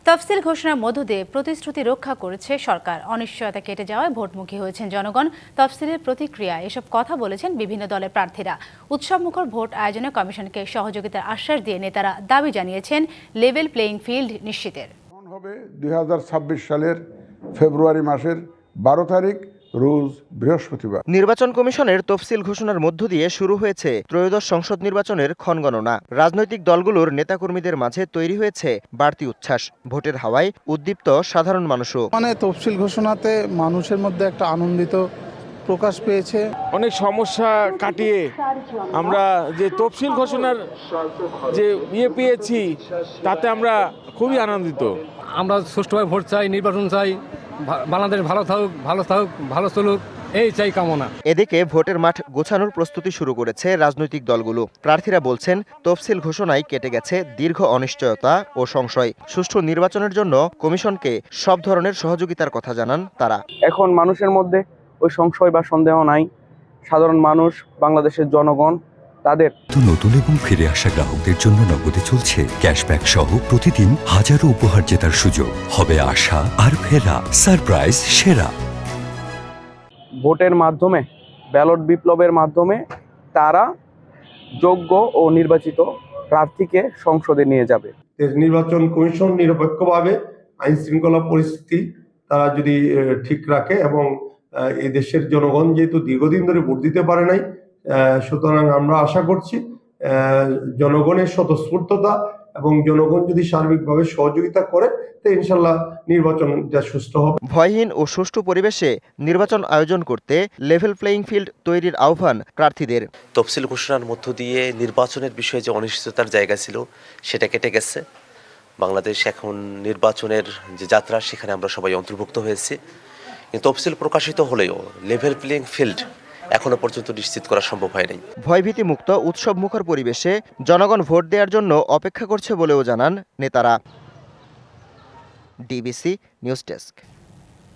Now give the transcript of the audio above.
তফসিল ঘোষণার মধ্য দিয়ে প্রতিশ্রুতি রক্ষা করেছে সরকার। অনিশ্চয়তা কেটে যাওয়ায় ভোটমুখী হয়েছেন জনগণ। তফসিলের প্রতিক্রিয়া এসব কথা বলেছেন বিভিন্ন দলের প্রার্থীরা। উৎসবমুখর ভোট আয়োজনে কমিশনকে সহযোগিতার আশ্বাস দিয়ে নেতারা দাবি জানিয়েছেন লেভেল প্লেইং ফিল্ড নিশ্চিতের। হবে 2026 সালের ফেব্রুয়ারি মাসের 12 তারিখ রোজ বৃহস্পতিবার। নির্বাচন কমিশনের তফসিল ঘোষণার মধ্য দিয়ে শুরু হয়েছে ত্রয়োদশ সংসদ নির্বাচনের ক্ষণগণনা। রাজনৈতিক দলগুলোর নেতাকর্মীদের মাঝে তৈরি হয়েছে বাড়তি উচ্ছ্বাস। ভোটের হাওয়ায় উদ্দীপ্ত সাধারণ মানুষও। তফসিল ঘোষণাতে মানুষের মধ্যে একটা আনন্দিত প্রকাশ পেয়েছে। অনেক সমস্যা কাটিয়ে আমরা যে তফসিল ঘোষণার যে পেয়েছি তাতে আমরা খুবই আনন্দিত। আমরা সুষ্ঠুভাবে ভোট চাই, নির্বাচন চাই, বাংলাদেশ ভালো থাকুক, ভালো চলুক, এই চাই কামনা। এদিকে ভোটের মাঠ গোছানোর প্রস্তুতি শুরু করেছে রাজনৈতিক দলগুলো। প্রার্থীরা বলছেন তফসিল ঘোষণায় কেটে গেছে দীর্ঘ অনিশ্চয়তা ও সংশয়। সুষ্ঠু নির্বাচনের জন্য কমিশনকে সব ধরনের সহযোগিতার কথা জানান তারা। এখন মানুষের মধ্যে ওই সংশয় বা সন্দেহ নাই। সাধারণ মানুষ, বাংলাদেশের জনগণ তাদের নতুন এবং ফিরে আসা গ্রাহকদের জন্য নগদে চলছে ক্যাশব্যাক সহ প্রতিদিন হাজারো উপহার জেতার সুযোগ। হবে আশা আর ফেরা, সারপ্রাইজ সেরা। ভোটের মাধ্যমে, ব্যালট বিপ্লবের মাধ্যমে তারা যোগ্য ও নির্বাচিত প্রার্থীকে সংসদে নিয়ে যাবে। নির্বাচন কমিশন নিরপেক্ষভাবে আইন শৃঙ্খলা পরিস্থিতি তারা যদি ঠিক রাখে এবং এই দেশের জনগণ যেহেতু দীর্ঘদিন ধরে ভোট দিতে পারে নাই, সুতরাং আমরা আশা করছি জনগণের স্বতঃস্ফূর্ততা এবং জনগণ যদি সার্বিকভাবে সহযোগিতা করে তো ইনশাল্লাহ নির্বাচনটা সুষ্ঠু হবে। ভয়হীন ও সুষ্ঠু পরিবেশে নির্বাচন আয়োজন করতে লেভেল প্লেইং ফিল্ড তৈরির আহ্বান প্রার্থীদের। তফসিল ঘোষণার মধ্য দিয়ে নির্বাচনের বিষয়ে যে অনিশ্চয়তার জায়গা ছিল সেটা কেটে গেছে। বাংলাদেশ এখন নির্বাচনের যে যাত্রা সেখানে আমরা সবাই অন্তর্ভুক্ত হয়েছি। কিন্তু তফসিল প্রকাশিত হলেও লেভেল প্লেইং ফিল্ড এখনো পর্যন্ত নিশ্চিত করা সম্ভব হয়নি। ভয়ভীতি মুক্ত উৎসবমুখর পরিবেশে জনগণ ভোট দেওয়ার জন্য অপেক্ষা করছে বলেও জানান নেতারা। DBC news desk.